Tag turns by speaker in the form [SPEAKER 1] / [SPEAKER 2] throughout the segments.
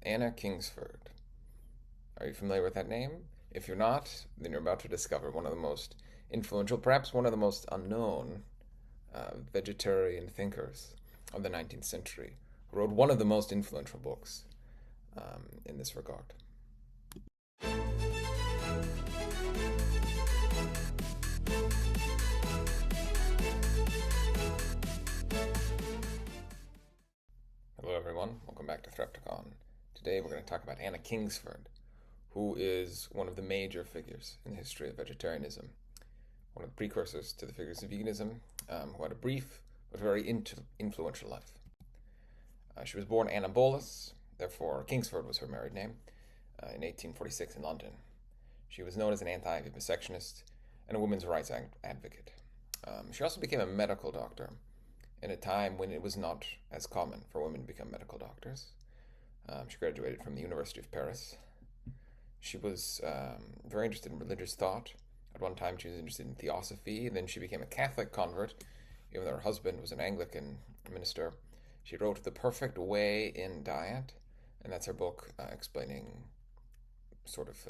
[SPEAKER 1] Anna Kingsford. Are you familiar with that name? If you're not, then you're about to discover one of the most influential, perhaps one of the most unknown vegetarian thinkers of the 19th century, who wrote one of the most influential books in this regard. Hello, everyone. Welcome back to Threpticon. Today we're going to talk about Anna Kingsford, who is one of the major figures in the history of vegetarianism, one of the precursors to the figures of veganism, who had a brief but very influential life. She was born Anna Bolus, therefore Kingsford was her married name, in 1846 in London. She was known as an anti-vivisectionist and a women's rights advocate. She also became a medical doctor in a time when it was not as common for women to become medical doctors. She graduated from the University of Paris. She was very interested in religious thought. At one time, she was interested in theosophy, and then she became a Catholic convert, even though her husband was an Anglican minister. She wrote The Perfect Way in Diet, and that's her book explaining sort of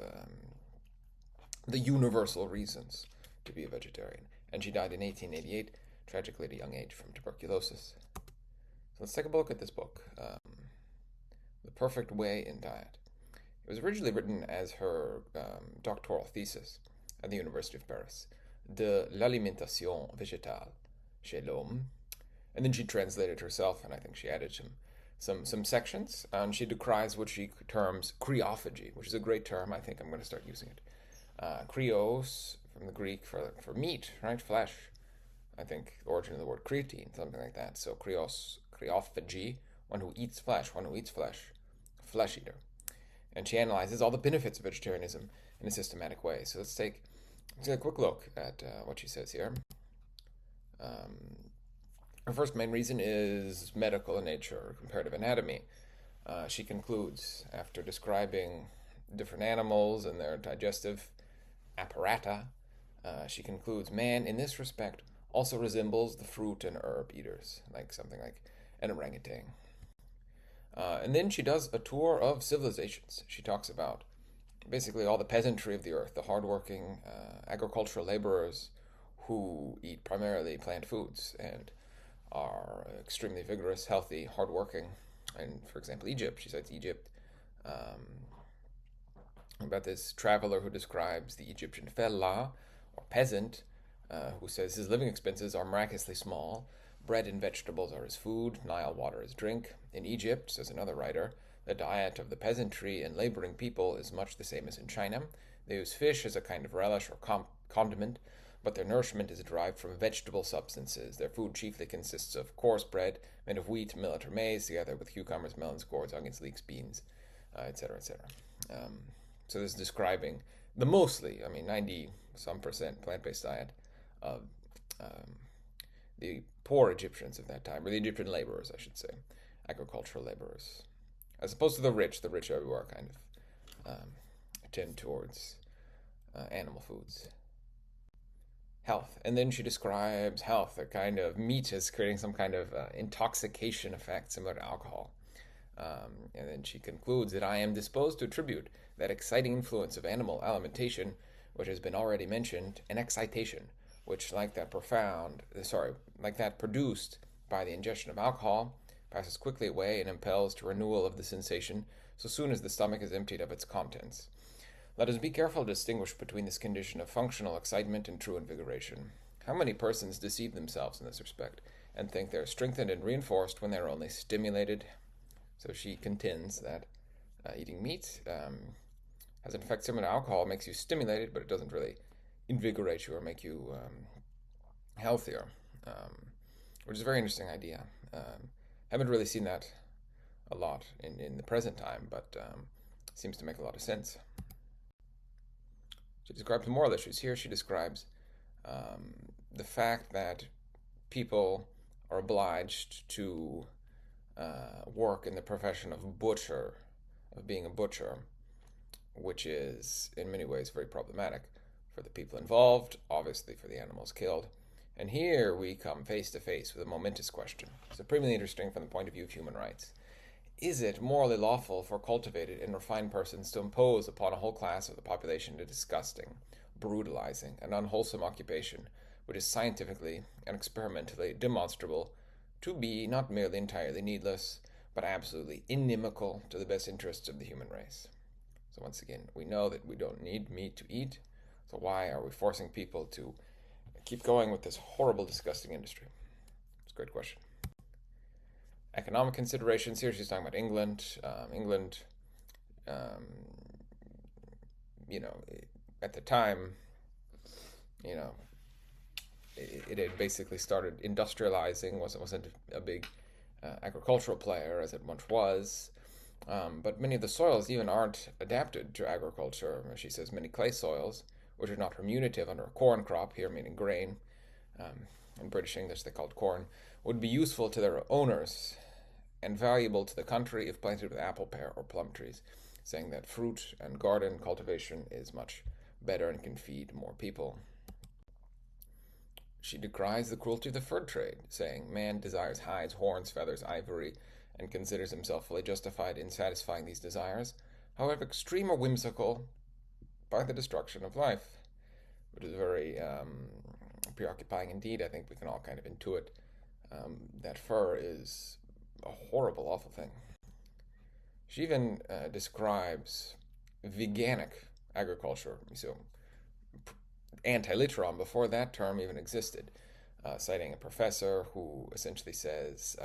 [SPEAKER 1] the universal reasons to be a vegetarian. And she died in 1888, tragically at a young age from tuberculosis. So let's take a look at this book, The Perfect Way in Diet. It was originally written as her doctoral thesis at the University of Paris, De l'alimentation végétale chez l'homme. And then she translated herself, and I think she added some sections. And she decries what she terms kreophagy, which is a great term. I think I'm going to start using it. Kreos, from the Greek for meat, right? Flesh. I think the origin of the word creatine, something like that. So kreophagy, one who eats flesh, flesh eater. And she analyzes all the benefits of vegetarianism in a systematic way. So let's take a quick look at what she says here. Her first main reason is medical in nature, comparative anatomy. She concludes, after describing different animals and their digestive apparata, she concludes, man, in this respect, also resembles the fruit and herb eaters, like something like an orangutan. And then she does a tour of civilizations. She talks about basically all the peasantry of the earth, the hardworking agricultural laborers who eat primarily plant foods and are extremely vigorous, healthy, hardworking. And for example, Egypt, she cites Egypt, about this traveler who describes the Egyptian fellah, or peasant, who says his living expenses are miraculously small. Bread and vegetables are his food, Nile water his drink. In Egypt, says another writer, the diet of the peasantry and laboring people is much the same as in China. They use fish as a kind of relish or condiment, but their nourishment is derived from vegetable substances. Their food chiefly consists of coarse bread made of wheat, millet, or maize, together with cucumbers, melons, gourds, onions, leeks, beans, etc., etc. So this is describing the mostly, 90% plant-based diet of the poor Egyptians of that time, or the Egyptian laborers, I should say, agricultural laborers, as opposed to the rich. The rich everywhere kind of tend towards animal foods. Health. And then she describes health, a kind of meat as creating some kind of intoxication effect similar to alcohol. And then she concludes that I am disposed to attribute that exciting influence of animal alimentation, which has been already mentioned, an excitation, which like that produced by the ingestion of alcohol, passes quickly away and impels to renewal of the sensation so soon as the stomach is emptied of its contents. Let us be careful to distinguish between this condition of functional excitement and true invigoration. How many persons deceive themselves in this respect, and think they are strengthened and reinforced when they are only stimulated? So she contends that eating meat has an effect similar to alcohol, makes you stimulated, but it doesn't really invigorate you or make you healthier, which is a very interesting idea. Haven't really seen that a lot in the present time, but seems to make a lot of sense. She describes moral issues. Here she describes the fact that people are obliged to work in the profession of being a butcher, which is in many ways very problematic for the people involved, obviously for the animals killed. And here we come face to face with a momentous question, supremely interesting from the point of view of human rights. is it morally lawful for cultivated and refined persons to impose upon a whole class of the population a disgusting, brutalizing, and unwholesome occupation which is scientifically and experimentally demonstrable to be not merely entirely needless, but absolutely inimical to the best interests of the human race? So once again, we know that we don't need meat to eat, so why are we forcing people to keep going with this horrible, disgusting industry? It's a great question. Economic considerations here, she's talking about England. Um, you know, at the time, you know, it had basically started industrializing, wasn't a big agricultural player as it once was. But many of the soils even aren't adapted to agriculture. She says many clay soils, which are not remunerative under a corn crop, here meaning grain, in British English they called corn, would be useful to their owners and valuable to the country if planted with apple, pear, or plum trees, saying that fruit and garden cultivation is much better and can feed more people. She decries the cruelty of the fur trade, saying, "Man desires hides, horns, feathers, ivory, and considers himself fully justified in satisfying these desires, however extreme or whimsical, by the destruction of life," which is very preoccupying indeed. I think we can all kind of intuit that fur is a horrible, awful thing. She even describes veganic agriculture, so anti-literon before that term even existed, citing a professor who essentially says,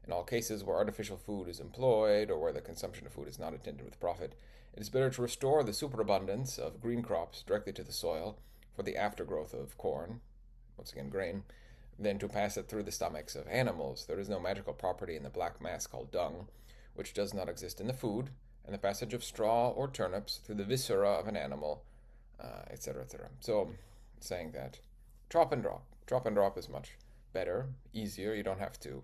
[SPEAKER 1] in all cases where artificial food is employed or where the consumption of food is not attended with profit, it is better to restore the superabundance of green crops directly to the soil for the aftergrowth of corn, once again grain, than to pass it through the stomachs of animals. There is no magical property in the black mass called dung, which does not exist in the food, and the passage of straw or turnips through the viscera of an animal, etc., etc. So, saying that drop and drop. Drop and drop is much better, easier. You don't have to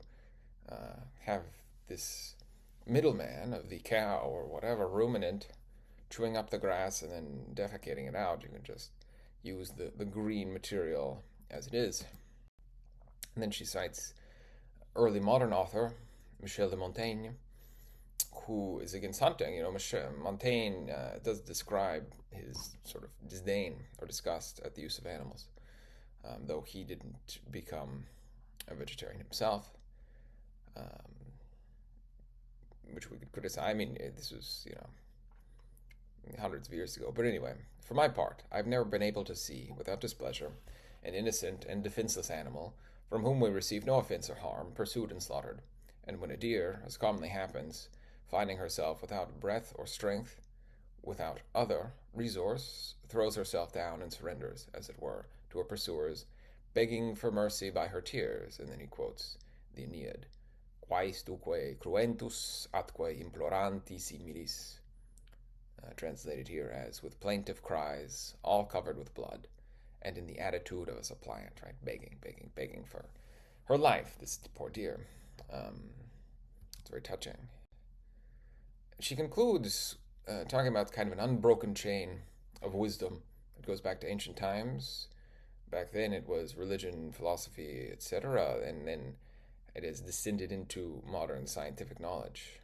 [SPEAKER 1] have this middleman of the cow or whatever ruminant chewing up the grass and then defecating it out. You can just use the green material as it is. And then she cites early modern author Michel de Montaigne, who is against hunting. Montaigne does describe his sort of disdain or disgust at the use of animals, though he didn't become a vegetarian himself, which we could criticize. I mean, this was, hundreds of years ago. But anyway, for my part, I've never been able to see, without displeasure, an innocent and defenseless animal, from whom we receive no offense or harm, pursued and slaughtered. And when a deer, as commonly happens, finding herself without breath or strength, without other resource, throws herself down and surrenders, as it were, to her pursuers, begging for mercy by her tears. And then he quotes the Aeneid, "Quaes duque cruentus atque imploranti similis," translated here as "with plaintive cries, all covered with blood, and in the attitude of a suppliant," right? Begging, begging, begging for her life, this poor deer. It's very touching. She concludes talking about kind of an unbroken chain of wisdom. It goes back to ancient times. Back then it was religion, philosophy, etc., and then it has descended into modern scientific knowledge.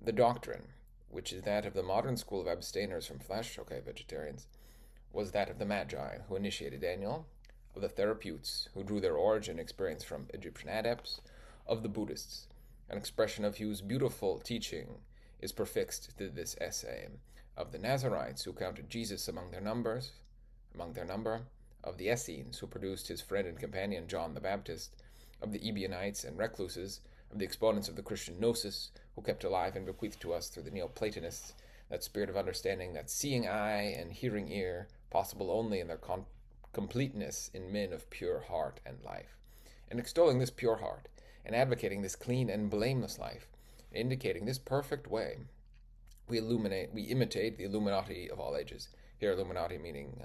[SPEAKER 1] The doctrine, which is that of the modern school of abstainers from flesh, okay, vegetarians, was that of the Magi, who initiated Daniel, of the Therapeutes, who drew their origin and experience from Egyptian adepts, of the Buddhists, an expression of whose beautiful teaching is prefixed to this essay, of the Nazarites, who counted Jesus among their number, of the Essenes, who produced his friend and companion John the Baptist, of the Ebionites and recluses, of the exponents of the Christian Gnosis, who kept alive and bequeathed to us through the Neoplatonists that spirit of understanding, that seeing eye and hearing ear, possible only in their completeness in men of pure heart and life. And extolling this pure heart, and advocating this clean and blameless life, indicating this perfect way, we imitate the Illuminati of all ages. Here, Illuminati meaning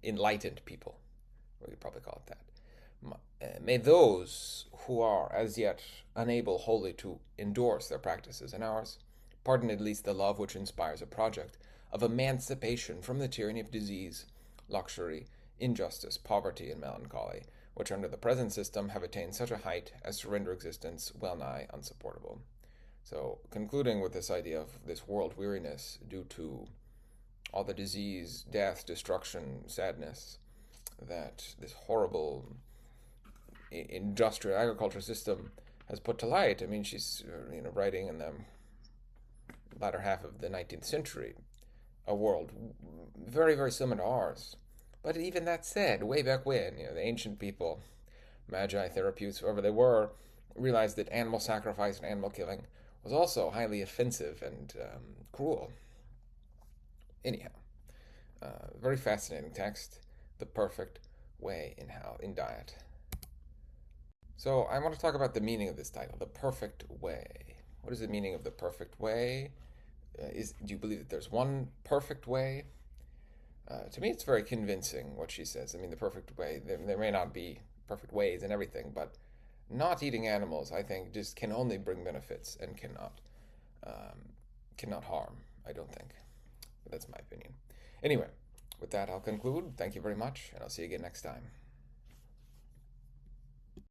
[SPEAKER 1] enlightened people. We could probably call it that. May those who are as yet unable wholly to endorse their practices and ours, pardon at least the love which inspires a project of emancipation from the tyranny of disease, luxury, injustice, poverty, and melancholy, which under the present system have attained such a height as to render existence well nigh unsupportable. So, concluding with this idea of this world weariness due to all the disease, death, destruction, sadness that this horrible industrial agriculture system has put to light. I mean, she's writing in the latter half of the 19th century, a world very, very similar to ours. But even that said, way back when, the ancient people, magi, therapeutes, whoever they were, realized that animal sacrifice and animal killing was also highly offensive and cruel. Anyhow, very fascinating text, The Perfect Way in Diet. So I want to talk about the meaning of this title, The Perfect Way. What is the meaning of the perfect way? Do you believe that there's one perfect way? To me, it's very convincing what she says. I mean, the perfect way, there may not be perfect ways and everything, but not eating animals, I think, just can only bring benefits and cannot harm, I don't think. But that's my opinion. Anyway, with that, I'll conclude. Thank you very much, and I'll see you again next time.